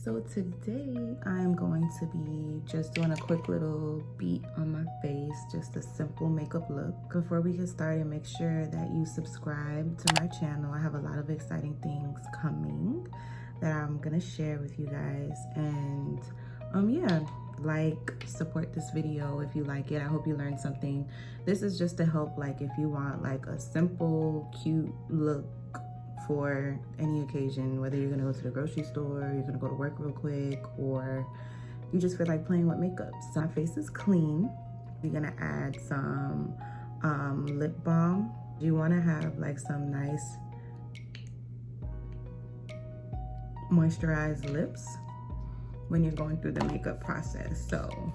So today I'm going to be just doing a quick little beat on my face, just a simple makeup look. Before we get started, make sure that you subscribe to my channel. I have a lot of exciting things coming that I'm gonna share with you guys. And yeah, like, support this video if you like it. I hope you learned something. This is just to help, like, if you want like a simple, cute look for any occasion, whether you're gonna go to the grocery store, you're gonna go to work real quick, or you just feel like playing with makeup. So my face is clean. You're gonna add some lip balm. You wanna have like some nice moisturized lips when you're going through the makeup process. So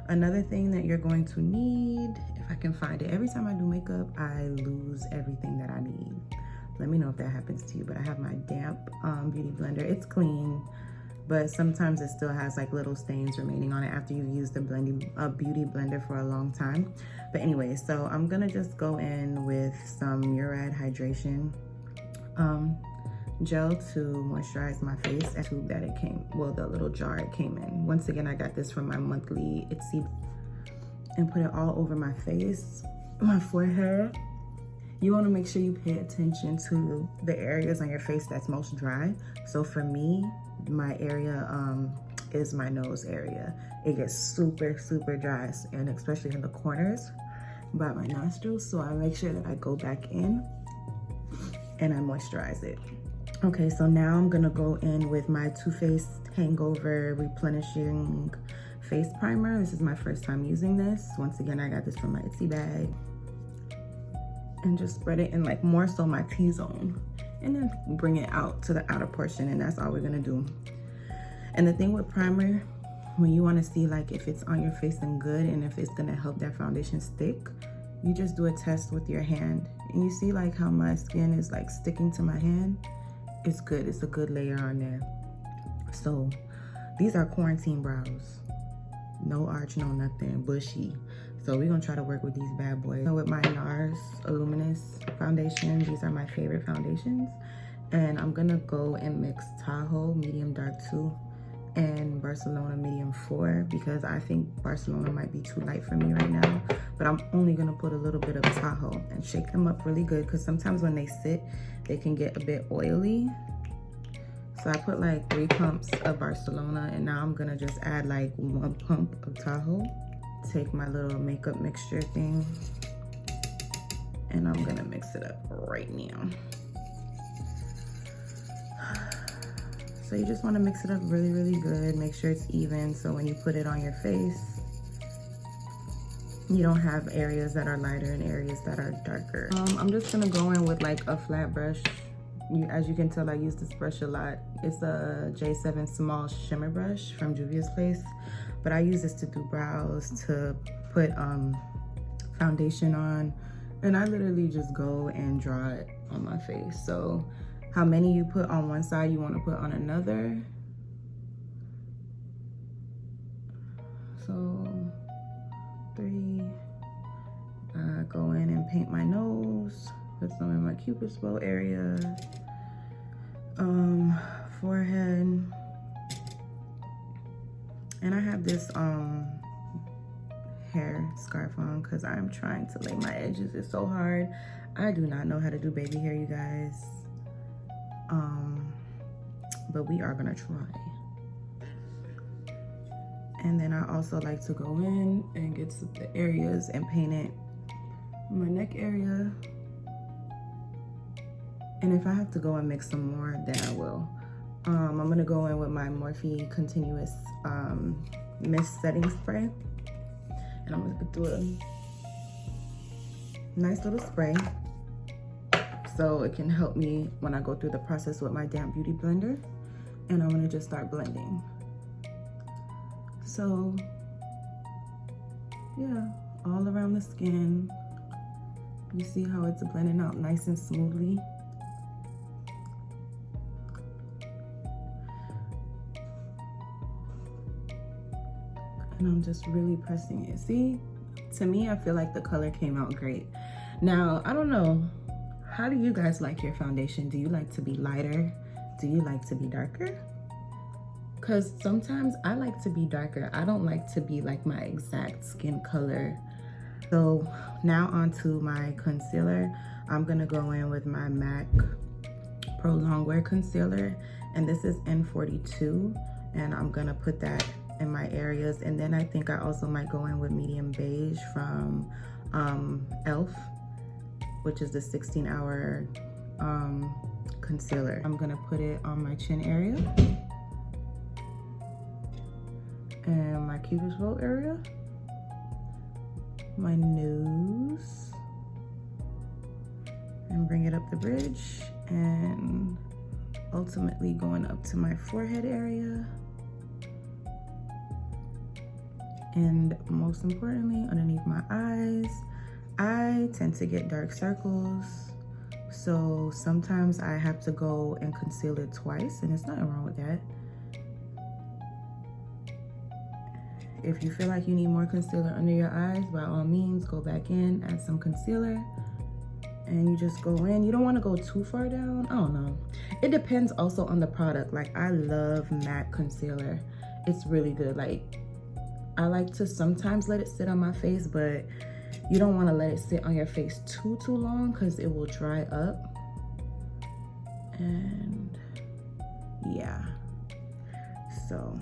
another thing that you're going to need, if I can find it, every time I do makeup, I lose everything that I need. Let me know if that happens to you. But I have my damp beauty blender. It's clean, but sometimes it still has like little stains remaining on it after you've used the beauty blender for a long time. But anyway, so I'm gonna just go in with some Reprod hydration gel to moisturize my face. The tube that it came, well, the little jar it came in. Once again, I got this from my monthly Etsy, and put it all over my face, my forehead. You want to make sure you pay attention to the areas on your face that's most dry. So for me, my area is my nose area. It gets super, super dry, and especially in the corners by my nostrils. So I make sure that I go back in and I moisturize it. Okay, so now I'm gonna go in with my Too Faced Hangover Replenishing Face Primer. This is my first time using this. Once again, I got this from my Etsy bag. And just spread it in like more so my T-zone, and then bring it out to the outer portion, and that's all we're gonna do. And the thing with primer, when you want to see like if it's on your face and good, and if it's gonna help that foundation stick, you just do a test with your hand, and you see like how my skin is like sticking to my hand. It's good. It's a good layer on there. So these are quarantine brows, no arch, no nothing, bushy. So we're gonna try to work with these bad boys. So with my NARS Luminous foundation, these are my favorite foundations. And I'm gonna go and mix Tahoe Medium Dark 2 and Barcelona Medium 4, because I think Barcelona might be too light for me right now. But I'm only gonna put a little bit of Tahoe and shake them up really good, because sometimes when they sit, they can get a bit oily. So I put like 3 pumps of Barcelona, and now I'm gonna just add like 1 pump of Tahoe. Take my little makeup mixture thing, and I'm gonna mix it up right now. So you just wanna mix it up really, really good. Make sure it's even, so when you put it on your face, you don't have areas that are lighter and areas that are darker. I'm just gonna go in with like a flat brush. As you can tell, I use this brush a lot. It's a J7 small shimmer brush from Juvia's Place. But I use this to do brows, to put foundation on, and I literally just go and draw it on my face. So how many you put on one side, you want to put on another. So 3. I go in and paint my nose, put some in my cupid's bow area, forehead. And I have this hair scarf on because I'm trying to lay my edges. It's so hard. I do not know how to do baby hair, you guys. But we are gonna try. And then I also like to go in and get to the areas and paint it. My neck area. And if I have to go and mix some more, then I will. I'm gonna go in with my Morphe Continuous Mist Setting Spray. And I'm gonna do a nice little spray, so it can help me when I go through the process with my damp beauty blender. And I'm gonna just start blending. So, yeah, all around the skin. You see how it's blending out nice and smoothly. And I'm just really pressing it. See, to me, I feel like the color came out great. Now, I don't know, how do you guys like your foundation? Do you like to be lighter? Do you like to be darker? because sometimes I like to be darker. I don't like to be like my exact skin color. So now onto my concealer. I'm gonna go in with my MAC Pro Longwear Concealer, and this is N42, and I'm gonna put that in my areas. And then I think I also might go in with medium beige from e.l.f., which is the 16-hour concealer. I'm gonna put it on my chin area and my cupid's bow area, my nose, and bring it up the bridge, and ultimately going up to my forehead area, and most importantly underneath my eyes. I tend to get dark circles, so sometimes I have to go and conceal it twice, and there's nothing wrong with that. If you feel like you need more concealer under your eyes, by all means, go back in, add some concealer, and you just go in. You don't want to go too far down. I don't know. It depends also on the product. Like, I love MAC concealer. It's really good. Like, I like to sometimes let it sit on my face, but you don't want to let it sit on your face too long because it will dry up. And yeah, so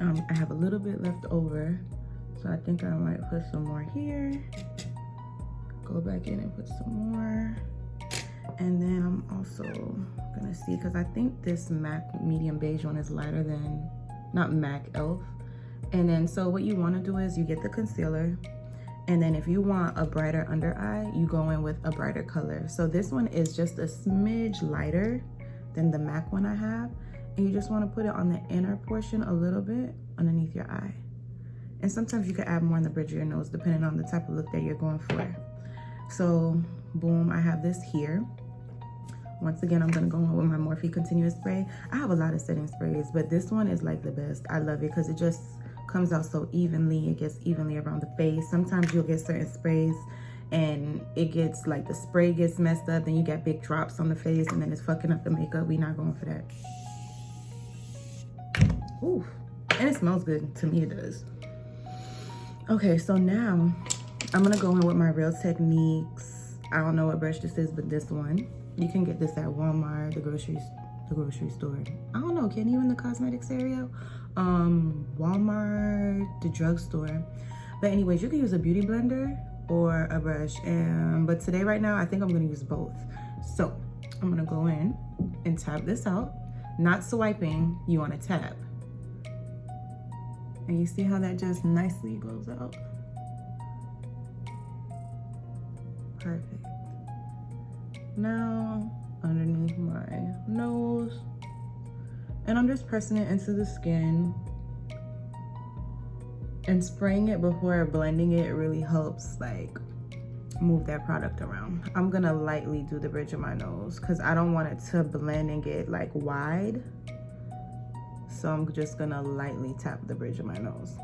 I have a little bit left over, so I think I might put some more here, go back in and put some more. And then I'm also gonna see, because I think this MAC medium beige one is lighter than, not MAC, e.l.f. And then so what you want to do is you get the concealer, and then if you want a brighter under eye, you go in with a brighter color. So this one is just a smidge lighter than the MAC one I have, and you just want to put it on the inner portion a little bit underneath your eye. And sometimes you can add more on the bridge of your nose depending on the type of look that you're going for. So boom, I have this here. Once again, I'm gonna go in with my Morphe Continuous Spray. I have a lot of setting sprays, but this one is like the best. I love it because it just comes out so evenly. It gets evenly around the face. Sometimes you'll get certain sprays and it gets like the spray gets messed up, then you get big drops on the face, and then it's fucking up the makeup. We're not going for that. Ooh, and it smells good. To me, it does. Okay, so now I'm gonna go in with my Real Techniques. I don't know what brush this is, but this one. You can get this at Walmart, the grocery store. I don't know, can you in the cosmetics area? Walmart, the drugstore. But anyways, you can use a beauty blender or a brush. But today, right now, I think I'm gonna use both. So I'm gonna go in and tap this out. Not swiping, you wanna tap. And you see how that just nicely goes out? Perfect. Now, underneath my nose, and I'm just pressing it into the skin and spraying it before blending it. It really helps like move that product around. I'm gonna lightly do the bridge of my nose because I don't want it to blend and get like wide. So I'm just gonna lightly tap the bridge of my nose.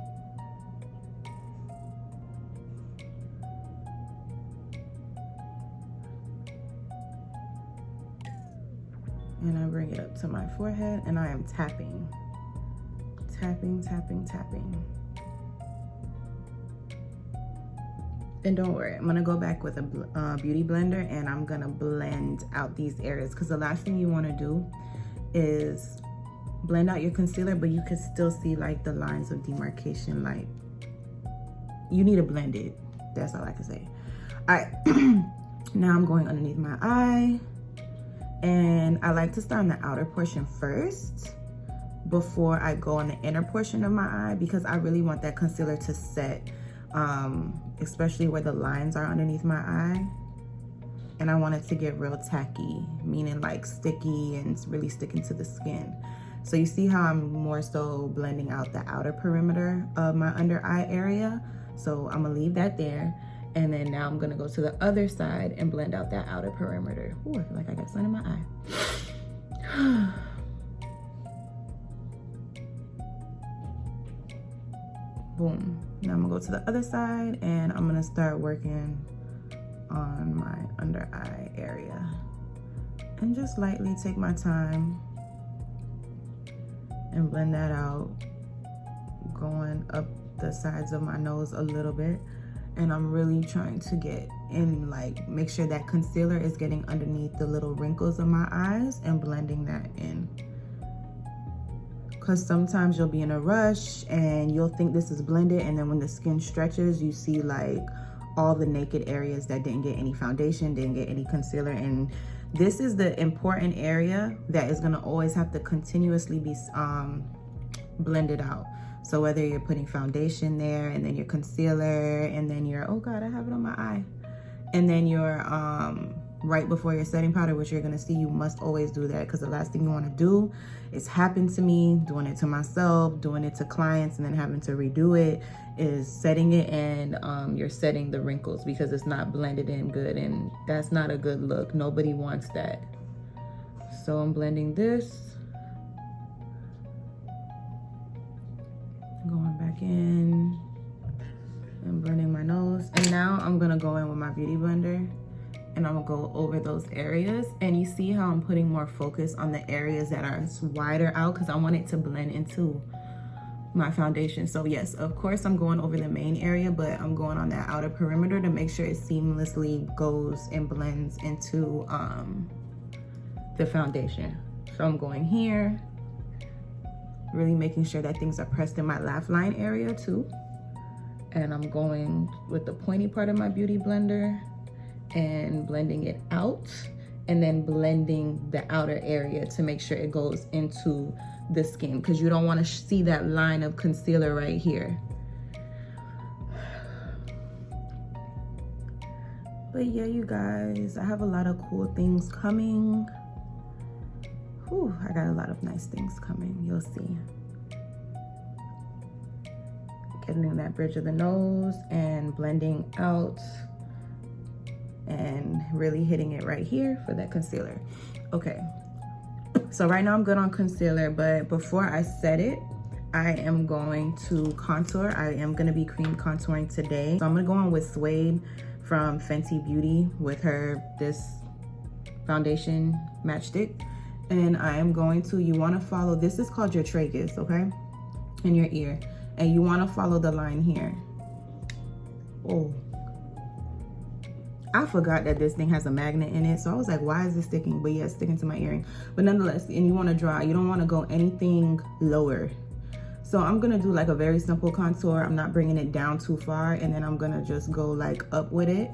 And I bring it up to my forehead, and I am tapping. Tapping, tapping, tapping. And don't worry, I'm gonna go back with a beauty blender, and I'm gonna blend out these areas, because the last thing you wanna do is blend out your concealer, but you can still see like the lines of demarcation. Like, you need to blend it. That's all I can say. All right, now I'm going underneath my eye. And I like to start on the outer portion first before I go on the inner portion of my eye, because I really want that concealer to set, especially where the lines are underneath my eye. And I want it to get real tacky, meaning like sticky and it's really sticking to the skin. So you see how I'm more so blending out the outer perimeter of my under eye area. So I'm gonna leave that there. And then now I'm gonna go to the other side and blend out that outer perimeter. Ooh, I feel like I got sun in my eye. Boom. Now I'm gonna go to the other side and I'm gonna start working on my under eye area. And just lightly take my time and blend that out, going up the sides of my nose a little bit. And I'm really trying to get in, like, make sure that concealer is getting underneath the little wrinkles of my eyes and blending that in. Because sometimes you'll be in a rush and you'll think this is blended, and then when the skin stretches, you see like all the naked areas that didn't get any foundation, didn't get any concealer. And this is the important area that is gonna always have to continuously be blended out. So whether you're putting foundation there, and then your concealer, and then your, oh God, I have it on my eye. And then your, right before your setting powder, which you're gonna see, you must always do that, because the last thing you wanna do is happen to me, doing it to myself, doing it to clients, and then having to redo it, is setting it and you're setting the wrinkles because it's not blended in good, and that's not a good look. Nobody wants that. So I'm blending this. Going back in and blending my nose. And now I'm gonna go in with my beauty blender and I'm gonna go over those areas. And you see how I'm putting more focus on the areas that are wider out, because I want it to blend into my foundation. So yes, of course I'm going over the main area, but I'm going on that outer perimeter to make sure it seamlessly goes and blends into the foundation. So I'm going here, really making sure that things are pressed in my laugh line area too. And I'm going with the pointy part of my beauty blender and blending it out, and then blending the outer area to make sure it goes into the skin, because you don't want to see that line of concealer right here. But yeah, you guys, I have a lot of cool things coming. Whew, I got a lot of nice things coming, you'll see. Getting in that bridge of the nose and blending out and really hitting it right here for that concealer. Okay, so right now I'm good on concealer, but before I set it, I am going to contour. I am gonna be cream contouring today. So I'm gonna go on with Suede from Fenty Beauty with this foundation matchstick. And I am going to, you wanna follow, this is called your tragus, okay? In your ear. And you wanna follow the line here. Oh. I forgot that this thing has a magnet in it. So I was like, why is this sticking? But yeah, it's sticking to my earring. But nonetheless, and you wanna draw, you don't wanna go anything lower. So I'm gonna do like a very simple contour. I'm not bringing it down too far. And then I'm gonna just go like up with it.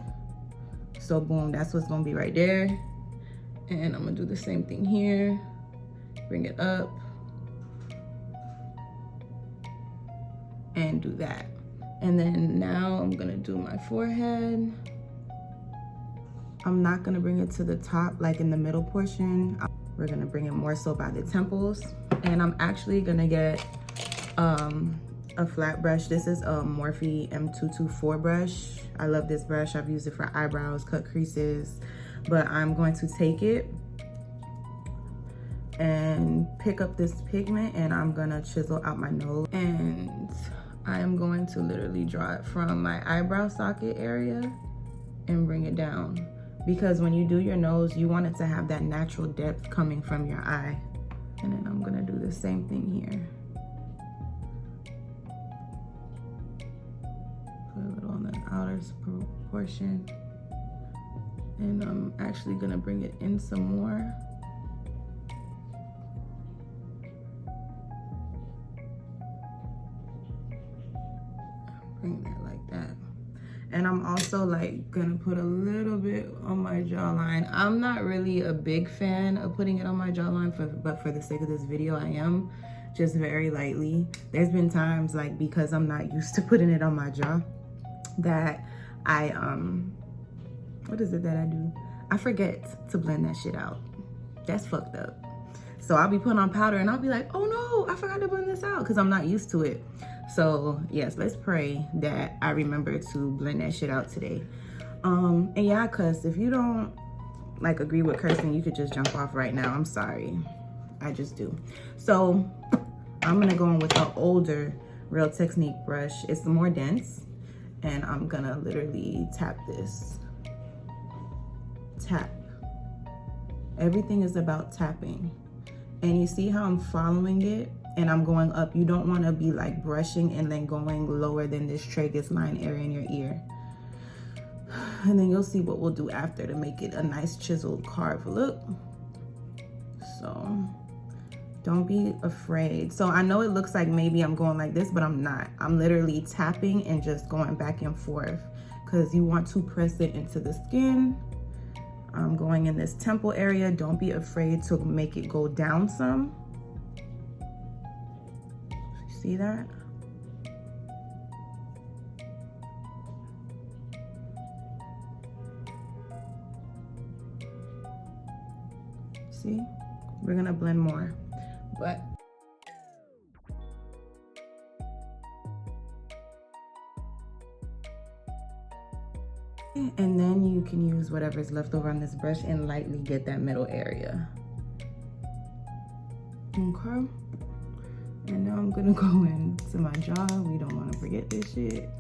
So boom, that's what's gonna be right there. And I'm gonna do the same thing here. Bring it up. And do that. And then now I'm gonna do my forehead. I'm not gonna bring it to the top, like in the middle portion. We're gonna bring it more so by the temples. And I'm actually gonna get a flat brush. This is a Morphe M224 brush. I love this brush. I've used it for eyebrows, cut creases. But I'm going to take it and pick up this pigment, and I'm gonna chisel out my nose. And I am going to literally draw it from my eyebrow socket area and bring it down. Because when you do your nose, you want it to have that natural depth coming from your eye. And then I'm gonna do the same thing here. Put a little on the outer portion. And I'm actually gonna bring it in some more. Bring that like that. And I'm also like gonna put a little bit on my jawline. I'm not really a big fan of putting it on my jawline, but for the sake of this video, I am, just very lightly. There's been times, like, because I'm not used to putting it on my jaw, that I, what is it that I do? I forget to blend that shit out. That's fucked up. So I'll be putting on powder and I'll be like, oh no, I forgot to blend this out, because I'm not used to it. So yes, let's pray that I remember to blend that shit out today. And yeah, cause if you don't like agree with cursing, you could just jump off right now. I'm sorry, I just do. So I'm gonna go in with an older Real Technique brush. It's more dense, and I'm gonna literally tap this. Tap. Everything is about tapping. And you see how I'm following it and I'm going up. You don't want to be like brushing and then going lower than this tragus line area in your ear. And then you'll see what we'll do after to make it a nice chiseled carve look. So don't be afraid. So I know it looks like maybe I'm going like this, but I'm not. I'm literally tapping and just going back and forth because you want to press it into the skin. I'm going in this temple area. Don't be afraid to make it go down some. See that? See? We're gonna blend more, but and then you can use whatever's left over on this brush and lightly get that middle area. Okay. And now I'm gonna go into my jaw. We don't want to forget this shit.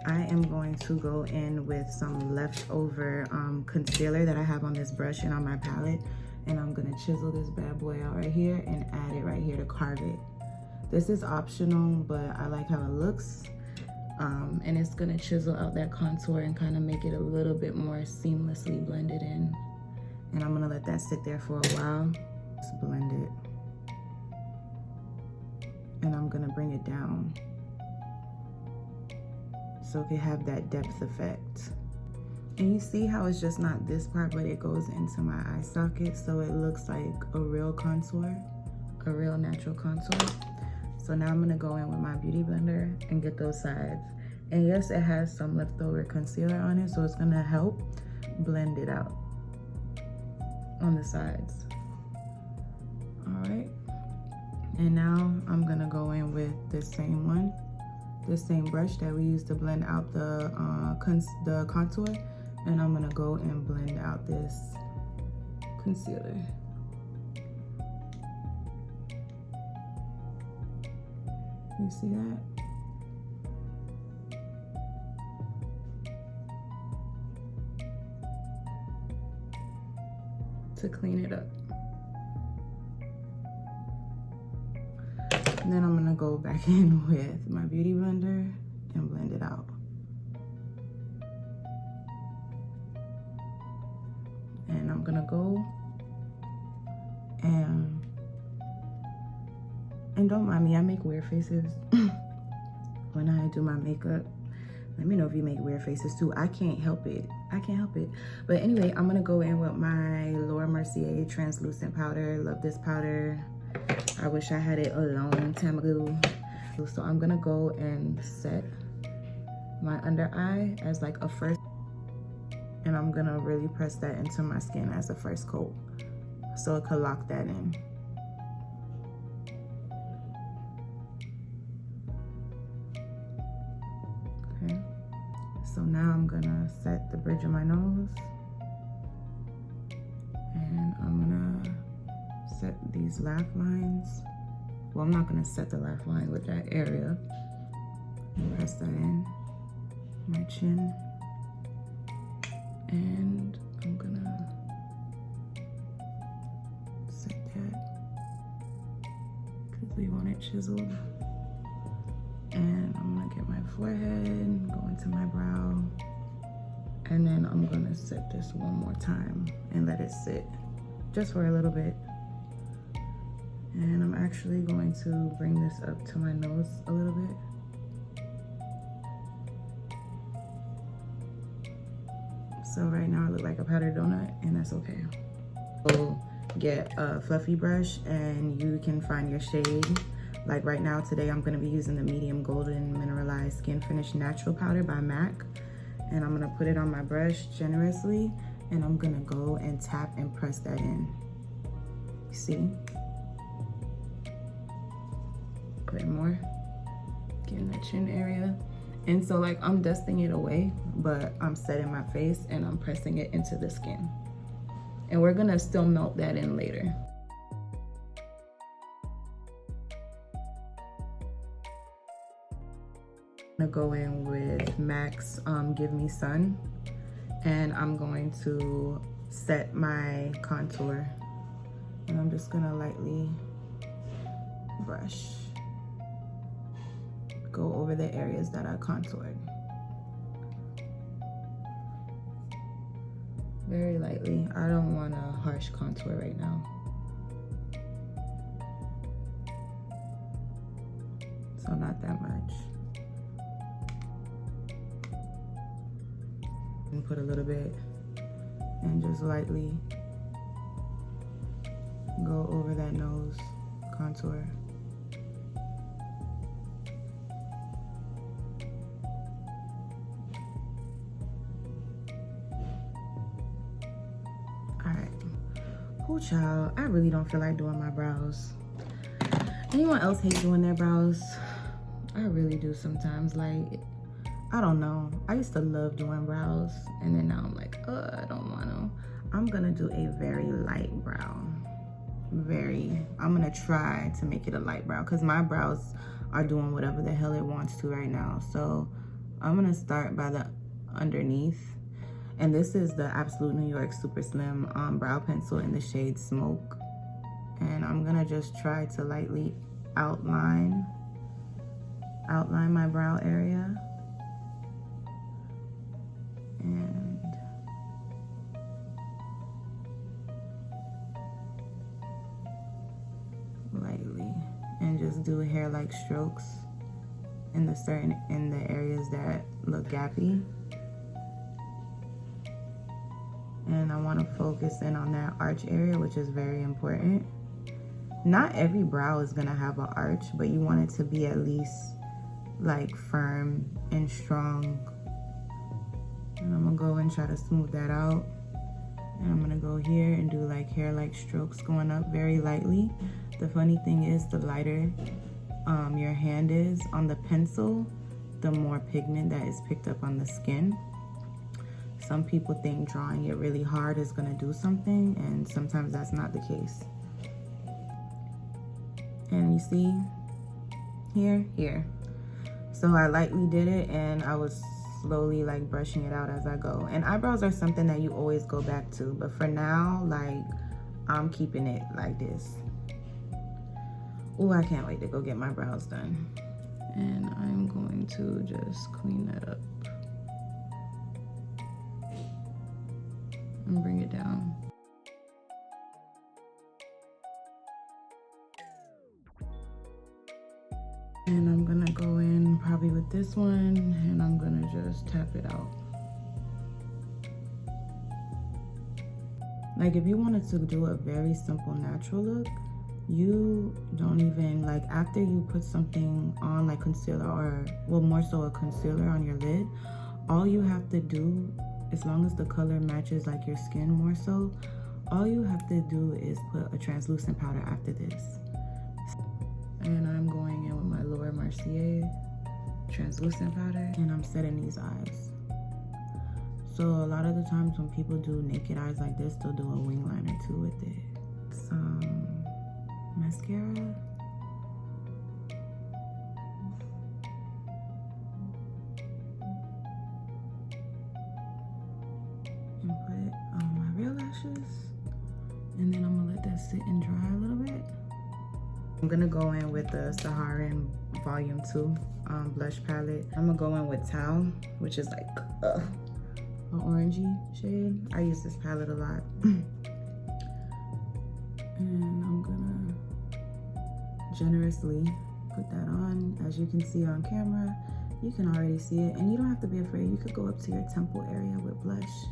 I am going to go in with some leftover concealer that I have on this brush and on my palette, and I'm gonna chisel this bad boy out right here and add it right here to carve it. This is optional, but I like how it looks, and it's gonna chisel out that contour and kind of make it a little bit more seamlessly blended in. And I'm gonna let that sit there for a while. Just blend it, and I'm gonna bring it down so it can have that depth effect. And you see how it's just not this part, but it goes into my eye socket, so it looks like a real contour, a real natural contour. So now I'm gonna go in with my beauty blender and get those sides. And yes, it has some leftover concealer on it, so it's gonna help blend it out on the sides. All right, and now I'm gonna go in with this same one, this same brush that we used to blend out the contour, and I'm gonna go and blend out this concealer. You see that? To clean it up. And then I'm gonna go back in with my beauty blender and blend it out. And I'm gonna go and don't mind me, I make weird faces when I do my makeup. Let me know if you make weird faces too. I can't help it. I can't help it. But anyway, I'm gonna go in with my Laura Mercier translucent powder. Love this powder. I wish I had it a long time ago. So I'm gonna go and set my under eye as like a first, and I'm gonna really press that into my skin as a first coat so it could lock that in. Okay, so now I'm gonna set the bridge of my nose, and I'm gonna set these laugh lines. Well, I'm not gonna set the laugh line with that area. Press that in my chin, and I'm gonna set that because we want it chiseled. And I'm gonna get my forehead, go into my brow, and then I'm gonna set this one more time and let it sit just for a little bit. And I'm actually going to bring this up to my nose a little bit. So right now I look like a powdered donut, and that's okay. So get a fluffy brush and you can find your shade. Like right now, today I'm gonna be using the medium golden mineralized skin finish natural powder by MAC. And I'm gonna put it on my brush generously, and I'm gonna go and tap and press that in. See? Put more, get in that chin area. And so like I'm dusting it away, but I'm setting my face and I'm pressing it into the skin. And we're gonna still melt that in later. I'm gonna go in with MAC's Give Me Sun, and I'm going to set my contour. And I'm just gonna lightly brush. Go over the areas that I contoured. Very lightly. I don't want a harsh contour right now. So not that much. And put a little bit and just lightly go over that nose contour. Alright. Oh child, I really don't feel like doing my brows. Anyone else hate doing their brows? I really do sometimes. Like, I don't know. I used to love doing brows, and then now I'm like, I don't want to. I'm gonna do a very light brow. I'm gonna try to make it a light brow because my brows are doing whatever the hell it wants to right now. So I'm gonna start by the underneath. And this is the Absolute New York Super Slim brow pencil in the shade Smoke. And I'm gonna just try to lightly outline my brow area. And lightly, and just do hair-like strokes in the areas that look gappy. And I want to focus in on that arch area, which is very important. Not every brow is gonna have an arch, but you want it to be at least like firm and strong. And I'm gonna go and try to smooth that out. And I'm gonna go here and do like hair-like strokes going up very lightly. The funny thing is, the lighter your hand is on the pencil, the more pigment that is picked up on the skin. Some people think drawing it really hard is gonna do something, and sometimes that's not the case. And you see, here. So I lightly did it, and I was slowly like brushing it out as I go. And eyebrows are something that you always go back to, but for now, like, I'm keeping it like this. Oh, I can't wait to go get my brows done. And I'm going to just clean that up and bring it down. And I'm gonna go in probably with this one, and I'm gonna just tap it out. Like, if you wanted to do a very simple natural look, you don't even, like, after you put something on like concealer, or well, more so a concealer on your lid, all you have to do, as long as the color matches like your skin more so, all you have to do is put a translucent powder after this. And I'm going in with my Laura Mercier translucent powder, and I'm setting these eyes. So a lot of the times when people do naked eyes like this, they'll do a wing liner too with it. Some mascara. And put on my real lashes. And then I'm gonna let that sit and dry a little bit. I'm gonna go in with the Saharan Volume 2 blush palette. I'm gonna go in with Tao, which is like an orangey shade. I use this palette a lot. And I'm gonna generously put that on. As you can see on camera, you can already see it, and you don't have to be afraid. You could go up to your temple area with blush.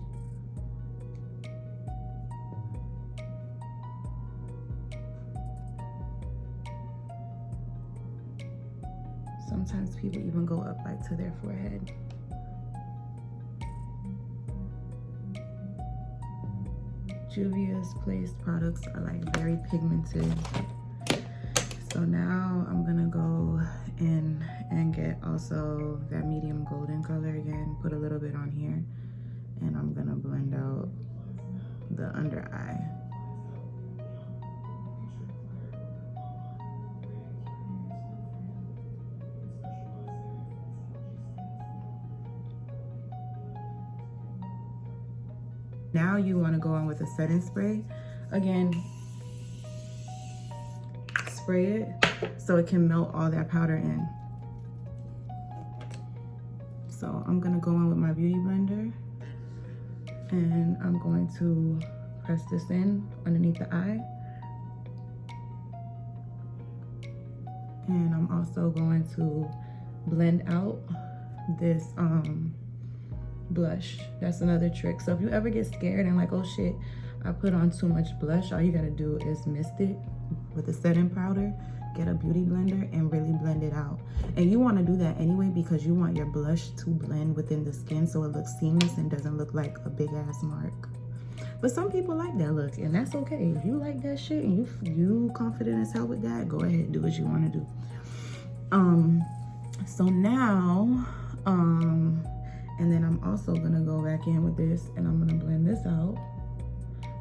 Sometimes people even go up like to their forehead. Juvia's Place products are like very pigmented. So now I'm gonna go in and get also that medium golden color again, put a little bit on here, and I'm gonna blend out the under eye. Now you want to go in with a setting spray. Again, spray it so it can melt all that powder in. So I'm gonna go in with my beauty blender and I'm going to press this in underneath the eye. And I'm also going to blend out this blush. That's another trick. So if you ever get scared and like, oh shit, I put on too much blush, all you gotta do is mist it with a setting powder, get a beauty blender and really blend it out. And you want to do that anyway because you want your blush to blend within the skin so it looks seamless and doesn't look like a big ass mark. But some people like that look, and that's okay. If you like that shit and you confident as hell with that, go ahead, do what you want to do. So now, and then I'm also gonna go back in with this and I'm gonna blend this out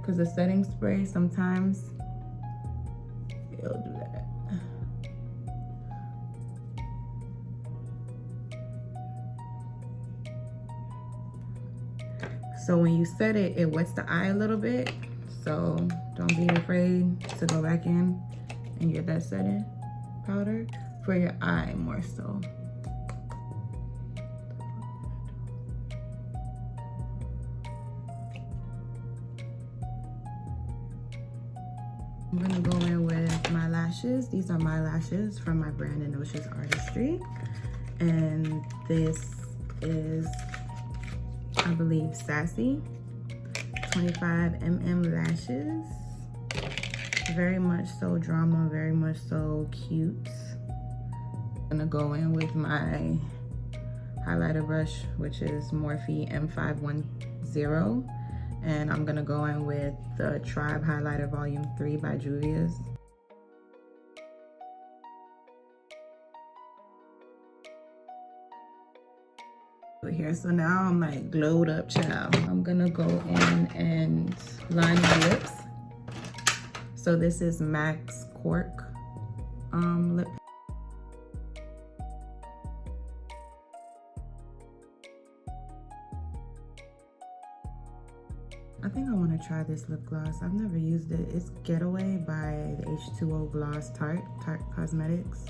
because the setting spray sometimes it'll do that. So when you set it, it wets the eye a little bit. So don't be afraid to go back in and get that setting powder for your eye more so. I'm gonna go in with my lashes. These are my lashes from my brand H.E.R Artistry. And this is, I believe, Sassy 25mm lashes. Very much so drama, very much so cute. I'm gonna go in with my highlighter brush, which is Morphe M510. And I'm gonna go in with the Tribe Highlighter Volume 3 by Juvia's. Here, so now I'm like glowed up, child. I'm gonna go in and line my lips. So this is MAC's Cork lip. I think I want to try this lip gloss. I've never used it. It's Getaway by the H2O Gloss Tarte Cosmetics.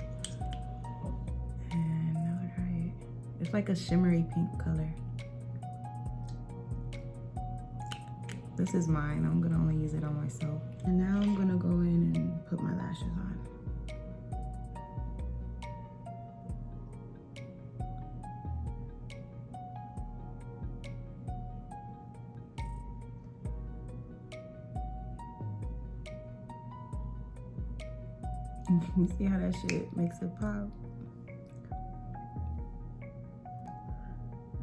And I'll try it. It's like a shimmery pink color. This is mine. I'm gonna only use it on myself. And now I'm gonna go in and put my lashes on. You see how that shit makes it pop?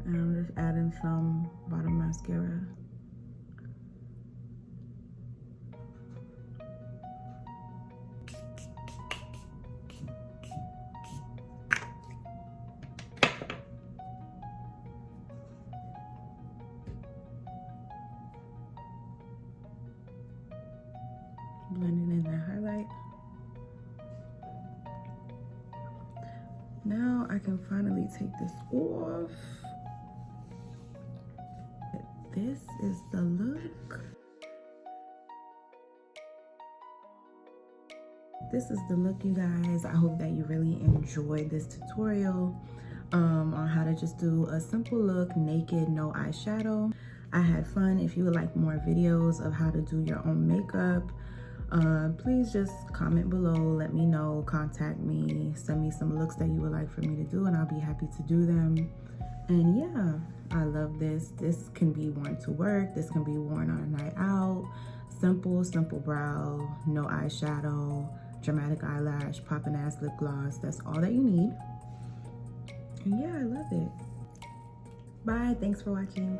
And I'm just adding some bottom mascara. Blending in that highlight. Now I can finally take this off. This is the look. This is the look, you guys. I hope that you really enjoyed this tutorial on how to just do a simple look, naked, no eyeshadow. I had fun. If you would like more videos of how to do your own makeup, please just comment below, let me know, contact me, send me some looks that you would like for me to do and I'll be happy to do them. And yeah, I love this. This can be worn to work. This can be worn on a night out. Simple brow, no eyeshadow, dramatic eyelash, popping ass lip gloss. That's all that you need. And yeah, I love it. Bye, thanks for watching.